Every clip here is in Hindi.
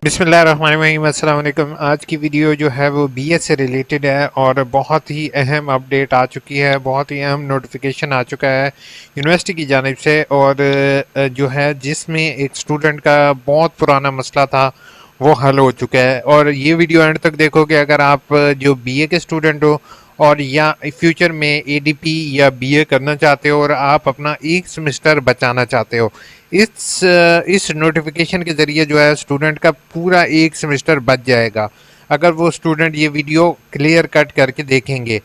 बिस्मिल्लाहिर्रहमानिर्रहीम, अस्सलाम वालेकुम। आज की वीडियो जो है वो बीए से रिलेटेड है और बहुत ही अहम अपडेट आ चुकी है, बहुत ही अहम नोटिफिकेशन आ चुका है यूनिवर्सिटी की जानिब से। और जो है जिसमें एक स्टूडेंट का बहुत पुराना मसला था वो हल हो चुका है। और ये वीडियो एंड तक देखोगे अगर आप जो बीए के स्टूडेंट हो और या फ्यूचर में एडीपी या बीए करना चाहते हो और आप अपना एक सेमेस्टर बचाना चाहते हो, इस नोटिफिकेशन के ज़रिए जो है स्टूडेंट का पूरा एक सेमेस्टर बच जाएगा अगर वो स्टूडेंट ये वीडियो क्लियर कट करके देखेंगे।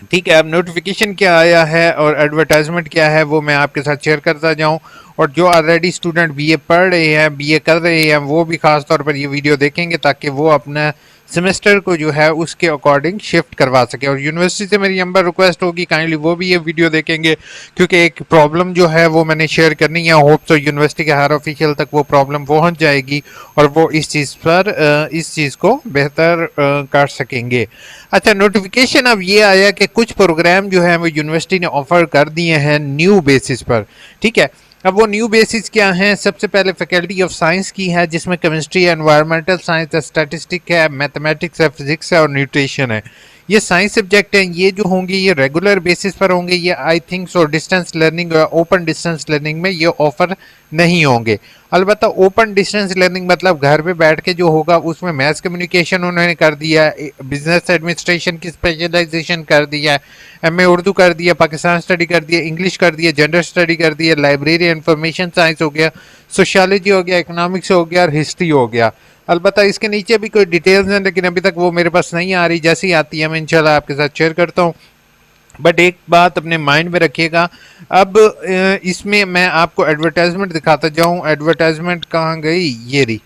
ठीक है, अब नोटिफिकेशन क्या आया है और एडवर्टाइजमेंट क्या है वो मैं आपके साथ शेयर करता जाऊं। और जो ऑलरेडी स्टूडेंट बीए पढ़ रहे हैं, बीए कर रहे हैं, वो भी खास तौर पर ये वीडियो देखेंगे ताकि वो अपना सेमेस्टर को जो है उसके अकॉर्डिंग शिफ्ट करवा सके। और यूनिवर्सिटी से मेरी नंबर रिक्वेस्ट होगी काइंडली वो भी ये वीडियो देखेंगे, क्योंकि एक प्रॉब्लम जो है वो मैंने शेयर करनी है। होप सो यूनिवर्सिटी के हर ऑफिशियल तक वो प्रॉब्लम पहुंच जाएगी और वो इस चीज़ को बेहतर कर सकेंगे। अच्छा, नोटिफिकेशन अब ये आया कि कुछ प्रोग्राम जो है वो यूनिवर्सिटी ने ऑफर कर दिए हैं न्यू बेसिस पर। ठीक है, अब वो न्यू बेसिस क्या हैं? सबसे पहले फैकल्टी ऑफ साइंस की है जिसमें केमिस्ट्री है, एनवायरमेंटल साइंस है, स्टैटिस्टिक है, मैथमेटिक्स है, फिजिक्स है और न्यूट्रिशन है। ये साइंस सब्जेक्ट हैं। ये जो होंगे ये रेगुलर बेसिस पर होंगे। ये आई थिंक सो डिस्टेंस लर्निंग और ओपन डिस्टेंस लर्निंग में ये ऑफर नहीं होंगे। अलबत्ता ओपन डिस्टेंस लर्निंग मतलब घर पे बैठ के जो होगा उसमें मैथ्स कम्युनिकेशन उन्होंने कर दिया है, बिजनेस एडमिनिस्ट्रेशन की स्पेशलाइजेशन कर दिया है, एमए उर्दू कर दिया, पाकिस्तान स्टडी कर दिया, इंग्लिश कर दिया, जेंडर स्टडी कर दिया, लाइब्रेरी इंफॉर्मेशन साइंस हो गया, सोशियोलॉजी हो गया, इकोनॉमिक्स हो गया और हिस्ट्री हो गया। अलबत्ता इसके नीचे भी कोई डिटेल्स हैं लेकिन अभी तक वो मेरे पास नहीं आ रही। जैसे ही आती है मैं इंशाल्लाह आपके साथ शेयर करता हूँ। बट एक बात अपने माइंड में रखिएगा, अब इसमें मैं आपको एडवर्टाइजमेंट दिखाता जाऊं। एडवर्टाइजमेंट कहाँ गई? ये रही।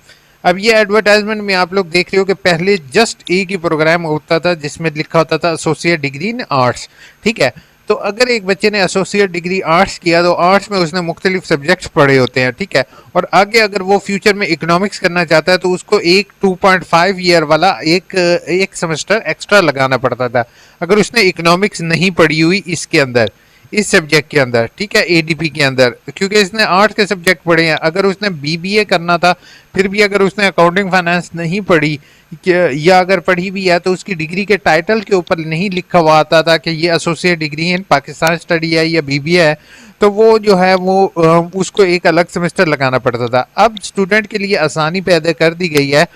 अब ये एडवर्टाइजमेंट में आप लोग देख रहे हो कि पहले जस्ट एक ही प्रोग्राम होता था जिसमें लिखा होता था एसोसिएट डिग्री इन आर्ट्स। ठीक है, तो अगर एक बच्चे ने एसोसिएट डिग्री आर्ट्स किया तो आर्ट्स में उसने मुख्तलिफ सब्जेक्ट्स पढ़े होते हैं। ठीक है, और आगे अगर वो फ्यूचर में इकोनॉमिक्स करना चाहता है तो उसको एक 2.5 ईयर वाला एक सेमेस्टर एक्स्ट्रा लगाना पड़ता था अगर उसने इकोनॉमिक्स नहीं पढ़ी हुई इसके अंदर, इस सब्जेक्ट के अंदर। ठीक है, एडीपी के अंदर, क्योंकि इसने आर्ट्स के सब्जेक्ट पढ़े हैं। अगर उसने बीबीए करना था फिर भी अगर उसने अकाउंटिंग फाइनेंस नहीं पढ़ी या अगर पढ़ी भी है तो उसकी डिग्री के टाइटल के ऊपर नहीं लिखा हुआ आता था कि ये associate degree in Pakistan study है या बीबीए है, तो वो जो है वो उसको एक अलग सेमेस्टर लगाना पड़ता था। अब स्टूडेंट के लिए आसानी पैदा कर दी गई है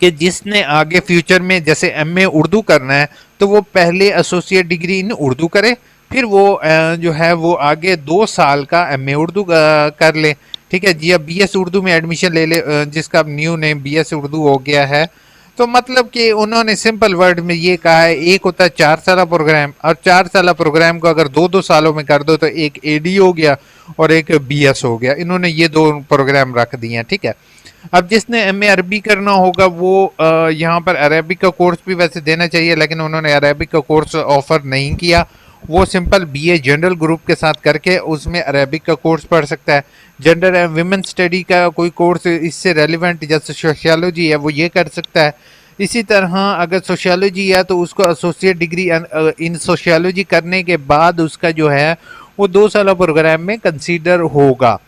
कि जिसने आगे फ्यूचर में जैसे एमए उर्दू करना है तो वो पहले एसोसिएट डिग्री इन उर्दू करे, फिर वो जो है वो आगे 2 साल का एमए उर्दू कर ले। ठीक है जी, अब बीएस उर्दू में एडमिशन ले ले, जिसका न्यू नेम बीएस उर्दू हो गया है। तो मतलब कि उन्होंने सिंपल वर्ड में ये कहा है, एक होता है 4 साल प्रोग्राम और 4 साल प्रोग्राम को अगर 2-2 सालों में कर दो तो एक एडी हो गया और एक बीएस हो गया। इन्होंने ये 2 प्रोग्राम रख दिए हैं। ठीक है, अब जिसने एमए अरबी करना होगा वो यहाँ पर अरबिक का कोर्स भी वैसे देना चाहिए लेकिन उन्होंने अरबिक का कोर्स ऑफर नहीं किया। वो सिंपल बीए जनरल ग्रुप के साथ करके उसमें अरबिक का कोर्स पढ़ सकता है। जेंडर एंड विमेन स्टडी का कोई कोर्स इससे रेलिवेंट जैसे सोशियोलॉजी है वो ये कर सकता है। इसी तरह अगर सोशियोलॉजी है तो उसको एसोसिएट डिग्री इन सोशियोलॉजी करने के बाद उसका जो है वो 2 साल प्रोग्राम में कंसीडर होगा।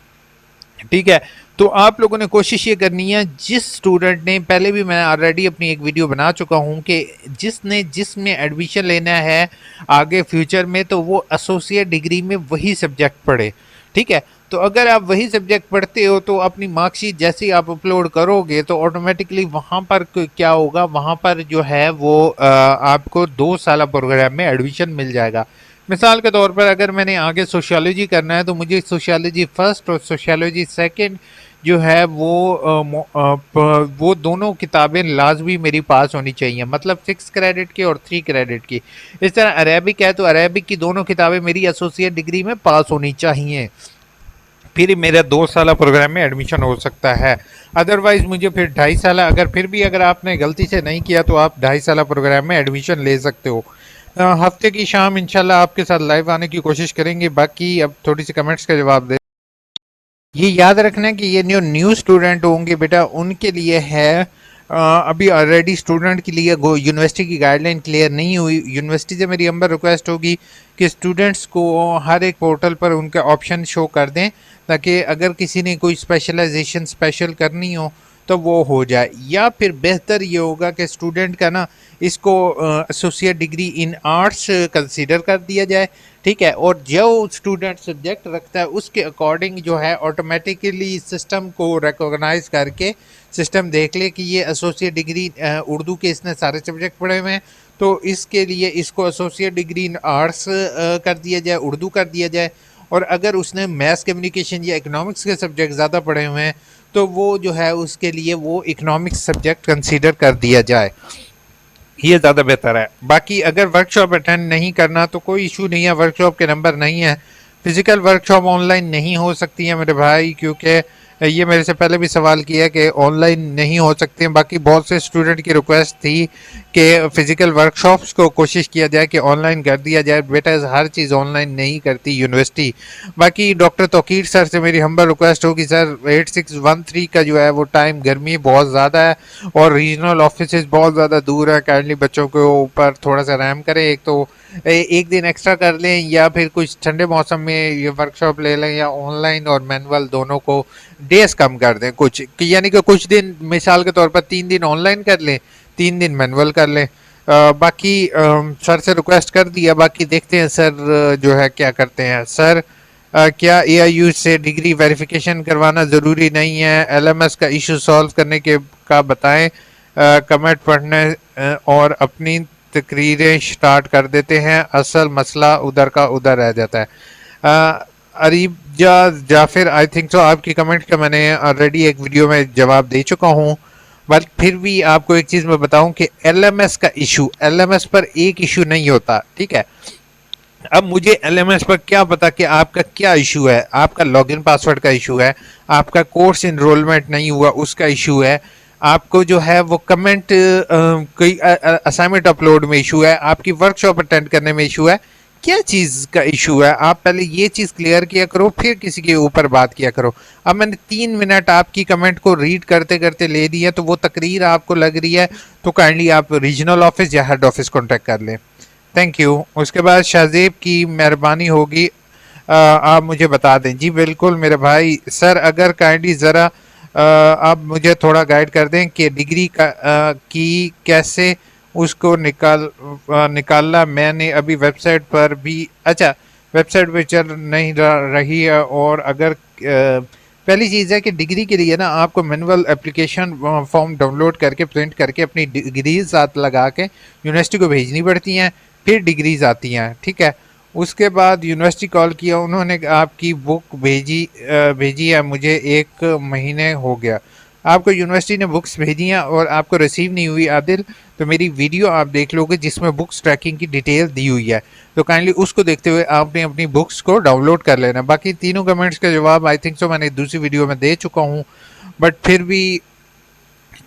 ठीक है, तो आप लोगों ने कोशिश ये करनी है, जिस स्टूडेंट ने पहले भी मैं ऑलरेडी अपनी एक वीडियो बना चुका हूं कि जिसमें एडमिशन लेना है आगे फ्यूचर में तो वो एसोसिएट डिग्री में वही सब्जेक्ट पढ़े। ठीक है, तो अगर आप वही सब्जेक्ट पढ़ते हो तो अपनी मार्कशीट जैसे ही आप अपलोड करोगे तो ऑटोमेटिकली वहाँ पर क्या होगा, वहाँ पर जो है वो आपको 2 साल प्रोग्राम में एडमिशन मिल जाएगा। मिसाल के तौर पर अगर मैंने आगे सोशियोलॉजी करना है तो मुझे सोशियोलॉजी फर्स्ट और सोशियोलॉजी सेकंड जो है वो दोनों किताबें लाजमी मेरी पास होनी चाहिए, मतलब 6 क्रेडिट की और 3 क्रेडिट की। इस तरह अरेबिक है तो अरेबिक की दोनों किताबें मेरी एसोसिएट डिग्री में पास होनी चाहिए, फिर मेरा 2 साल प्रोग्राम में एडमिशन हो सकता है। अदरवाइज मुझे फिर 2.5 साल, अगर आपने गलती से नहीं किया तो आप 2.5 साल प्रोग्राम में एडमिशन ले सकते हो। हफ्ते की शाम इंशाल्लाह आपके साथ लाइव आने की कोशिश करेंगे। बाकी अब थोड़ी सी कमेंट्स का जवाब दे। ये याद रखना कि ये न्यू स्टूडेंट होंगे बेटा उनके लिए है। अभी ऑलरेडी स्टूडेंट के लिए यूनिवर्सिटी की गाइडलाइन क्लियर नहीं हुई। यूनिवर्सिटी से मेरी नंबर रिक्वेस्ट होगी कि स्टूडेंट्स को हर एक पोर्टल पर उनके ऑप्शन शो कर दें ताकि अगर किसी ने कोई स्पेशलाइजेशन स्पेशल करनी हो तो वो हो जाए, या फिर बेहतर ये होगा कि स्टूडेंट का ना इसको associate degree in arts consider कर दिया जाए, ठीक है। और जो स्टूडेंट सब्जेक्ट रखता है उसके अकॉर्डिंग जो है ऑटोमेटिकली सिस्टम को रिकॉग्नाइज करके सिस्टम देख ले कि ये एसोसिएट डिग्री उर्दू के इसने सारे सब्जेक्ट पढ़े हुए हैं, तो इसके लिए इसको एसोसिएट डिग्री इन आर्ट्स कर दिया जाए, उर्दू कर दिया जाए। और अगर उसने मैथ्स कम्युनिकेशन या इकोनॉमिक्स के सब्जेक्ट ज़्यादा पढ़े हुए हैं तो वो जो है उसके लिए वो इकोनॉमिक्स सब्जेक्ट कंसीडर कर दिया जाए, ये ज़्यादा बेहतर है। बाकी अगर वर्कशॉप अटेंड नहीं करना तो कोई इशू नहीं है, वर्कशॉप के नंबर नहीं है। फिजिकल वर्कशॉप ऑनलाइन नहीं हो सकती है मेरे भाई, क्योंकि ये मेरे से पहले भी सवाल किया कि ऑनलाइन नहीं हो सकते हैं। बाकी बहुत से स्टूडेंट की रिक्वेस्ट थी कि फ़िज़िकल वर्कशॉप्स को कोशिश किया जाए कि ऑनलाइन कर दिया जाए। बेटा हर चीज़ ऑनलाइन नहीं करती यूनिवर्सिटी। बाकी डॉक्टर तौकीर सर से मेरी हम्बल रिक्वेस्ट होगी सर, 8613 का जो है वो टाइम, गर्मी बहुत ज़्यादा है और रीजनल ऑफिस बहुत ज़्यादा दूर है, काइंडली बच्चों के ऊपर थोड़ा सा रहम करें। एक तो एक दिन एक्स्ट्रा कर लें या फिर कुछ ठंडे मौसम में ये वर्कशॉप ले लें, या ऑनलाइन और मैनुअल दोनों को डेज कम कर दें कुछ, यानी कि कुछ दिन मिसाल के तौर पर 3 दिन ऑनलाइन कर लें, 3 दिन मैनुअल कर लें। बाकी सर से रिक्वेस्ट कर दिया, बाकी देखते हैं सर जो है क्या करते हैं। सर क्या AIU से डिग्री वेरिफिकेशन करवाना ज़रूरी नहीं है? LMS का इशू सॉल्व करने के का बताएं। कमेंट पढ़ने और अपनी तकरीरें स्टार्ट कर देते हैं, असल मसला उधर का उधर रह जाता है। अरीब जाफिर, आई थिंक सो आपकी कमेंट का मैंने ऑलरेडी एक वीडियो में जवाब दे चुका हूँ, बट फिर भी आपको एक चीज़ मैं बताऊं कि LMS का इशू, LMS पर एक इशू नहीं होता, ठीक है। अब मुझे LMS पर क्या पता कि आपका क्या इशू है, आपका लॉगिन पासवर्ड का इशू है, आपका कोर्स इनरोलमेंट नहीं हुआ उसका इशू है, आपको जो है वो कमेंट कोई असाइनमेंट अपलोड में इशू है, आपकी वर्कशॉप अटेंड करने में इशू है, क्या चीज़ का इशू है? आप पहले ये चीज़ क्लियर किया करो, फिर किसी के ऊपर बात किया करो। अब मैंने 3 मिनट आपकी कमेंट को रीड करते करते ले दिया, तो वो तकरीर आपको लग रही है तो काइंडली आप रीजनल ऑफिस या हेड ऑफिस कॉन्टेक्ट कर लें। Thank you. उसके बाद शाहजेब की मेहरबानी होगी, आप मुझे बता दें। जी बिल्कुल मेरे भाई। सर अगर काइंडली ज़रा आप मुझे थोड़ा गाइड कर दें कि डिग्री की कैसे उसको निकालना। मैंने अभी वेबसाइट पर भी, अच्छा वेबसाइट पे चल नहीं रही है। और अगर पहली चीज़ है कि डिग्री के लिए ना आपको मैनुअल एप्लीकेशन फॉर्म डाउनलोड करके प्रिंट करके अपनी डिग्रीज साथ लगा के यूनिवर्सिटी को भेजनी पड़ती हैं, फिर डिग्रीज आती हैं, ठीक है। उसके बाद यूनिवर्सिटी कॉल किया, उन्होंने आपकी बुक भेजी है, मुझे 1 महीने हो गया। आपको यूनिवर्सिटी ने बुक्स भेजी हैं और आपको रिसीव नहीं हुई आदिल, तो मेरी वीडियो आप देख लोगे जिसमें बुक्स ट्रैकिंग की डिटेल दी हुई है, तो काइंडली उसको देखते हुए आपने अपनी बुक्स को डाउनलोड कर लेना। बाकी तीनों कमेंट्स का जवाब आई थिंक सो मैंने दूसरी वीडियो में दे चुका हूँ, बट फिर भी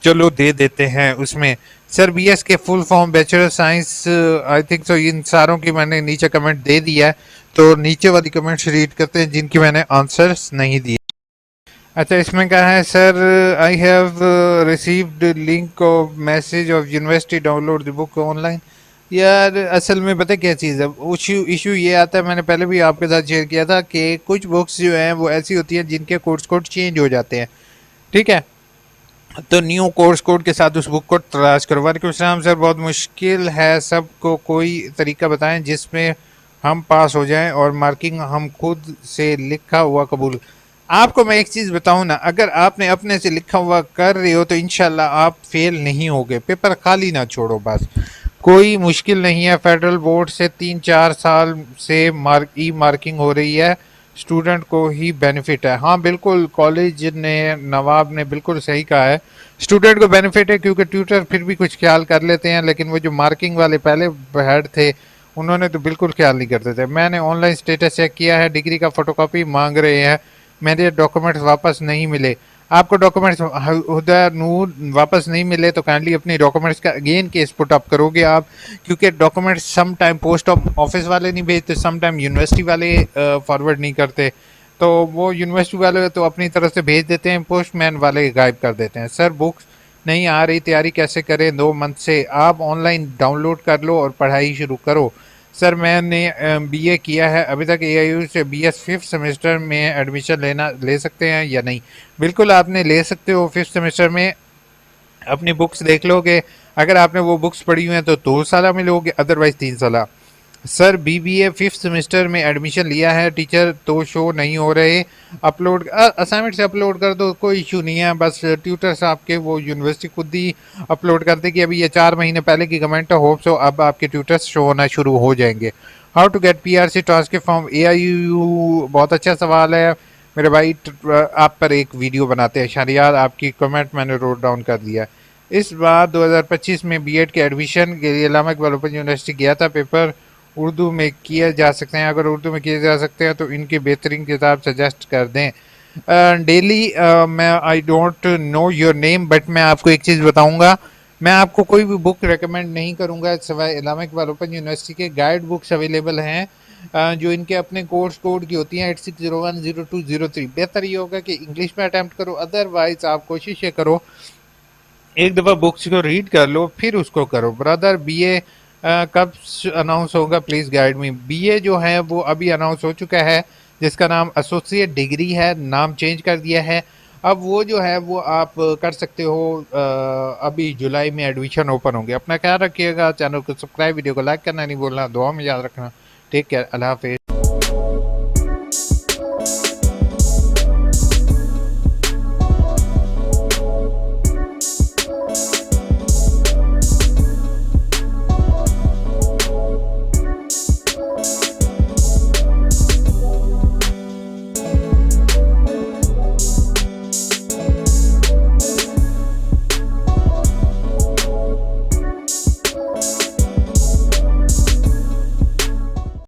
चलो दे देते हैं उसमें। सर BS के full form bachelor science, I think so इन सारों की मैंने नीचे कमेंट दे दिया है, तो नीचे वाली कमेंट्स रीड करते हैं जिनकी मैंने आंसर्स नहीं दिए। अच्छा इसमें कहा है sir I have received link of message of university download the book online. यार असल में पता क्या चीज़ है, इशू ये आता है, मैंने पहले भी आपके साथ शेयर किया था कि कुछ बुक्स जो हैं वो ऐसी होती हैं जिनके कोर्स कोड चेंज हो जाते हैं, ठीक है। तो न्यू कोर्स कोड के साथ उस बुक को तलाश करो। वालेकुम सलाम सर, बहुत मुश्किल है, सबको कोई तरीका बताएं जिसमें हम पास हो जाएं और मार्किंग हम खुद से लिखा हुआ कबूल। आपको मैं एक चीज़ बताऊं ना, अगर आपने अपने से लिखा हुआ कर रहे हो तो इंशाल्लाह आप फेल नहीं होगे, पेपर खाली ना छोड़ो बस, कोई मुश्किल नहीं है। फेडरल बोर्ड से 3-4 साल से मार्किंग हो रही है, स्टूडेंट को ही बेनिफिट है। हाँ बिल्कुल, कॉलेज ने, नवाब ने बिल्कुल सही कहा है, स्टूडेंट को बेनिफिट है क्योंकि ट्यूटर फिर भी कुछ ख्याल कर लेते हैं, लेकिन वो जो मार्किंग वाले पहले हेड थे उन्होंने तो बिल्कुल ख्याल नहीं करते थे। मैंने ऑनलाइन स्टेटस चेक किया है, डिग्री का फोटोकॉपी मांग रहे हैं, मेरे डॉक्यूमेंट्स वापस नहीं मिले। आपको डॉक्यूमेंट्स हुदा नूर वापस नहीं मिले तो काइंडली अपनी डॉक्यूमेंट्स का अगेन केस पुट अप करोगे आप, क्योंकि documents some time post office वाले नहीं भेजते, सम टाइम यूनिवर्सिटी वाले फॉरवर्ड नहीं करते, तो वो यूनिवर्सिटी वाले तो अपनी तरफ से भेज देते हैं, पोस्टमैन वाले गायब कर देते हैं। सर बुक्स नहीं आ रही, तैयारी कैसे करें? 2 मंथ से। आप ऑनलाइन डाउनलोड कर लो और पढ़ाई शुरू करो। सर मैंने बीए किया है अभी तक, एआईयू से बीएस फिफ्थ सेमेस्टर में एडमिशन ले सकते हैं या नहीं? बिल्कुल आपने ले सकते हो फिफ्थ सेमेस्टर में। अपनी बुक्स देख लोगे, अगर आपने वो बुक्स पढ़ी हुई हैं तो 2 साल में लोगे, अदरवाइज 3 साल। सर बीबीए फिफ्थ सेमेस्टर में एडमिशन लिया है, टीचर तो शो नहीं हो रहे। अपलोड असाइनमेंट से अपलोड कर दो, कोई इशू नहीं है। बस ट्यूटर्स आपके वो यूनिवर्सिटी खुद ही अपलोड करते कि अभी ये 4 महीने पहले की कमेंट है, होप सो अब आपके ट्यूटर्स शो होना शुरू हो जाएंगे। How to get PRC transcript from AIU, बहुत अच्छा सवाल है मेरे भाई। आप पर एक वीडियो बनाते हैं शहरियार, आपकी कमेंट मैंने नोट डाउन कर दिया। इस बार 2025 में बीएड के एडमिशन के लिए इस्लामा इकबाल ओपन यूनिवर्सिटी गया था, पेपर उर्दू में किए जा सकते हैं? अगर उर्दू में किए जा सकते हैं तो इनकी बेहतरीन किताब सजेस्ट कर दें। डेली मैं I don't know your name, but मैं आपको एक चीज़ बताऊंगा, मैं आपको कोई भी बुक रेकमेंड नहीं करूंगा सिवाय इस्लामा इकबाल ओपन यूनिवर्सिटी के। गाइड बुक्स अवेलेबल हैं जो इनके अपने कोर्स कोड की होती हैं, 86010203। बेहतर ये होगा कि इंग्लिश में अटैम्प्ट करो, अदरवाइज आप कोशिश ये करो एक दफ़ा बुक्स को रीड कर लो फिर उसको करो। ब्रदर बीए कब अनाउंस होगा, प्लीज़ गाइड मी। बीए जो है वो अभी अनाउंस हो चुका है, जिसका नाम एसोसिएट डिग्री है, नाम चेंज कर दिया है। अब वो जो है वो आप कर सकते हो। अभी जुलाई में एडमिशन ओपन होंगे। अपना ख्याल रखिएगा, चैनल को सब्सक्राइब, वीडियो को लाइक करना नहीं भूलना, दुआ में याद रखना। टेक केयर, अल्लाह हाफिज़।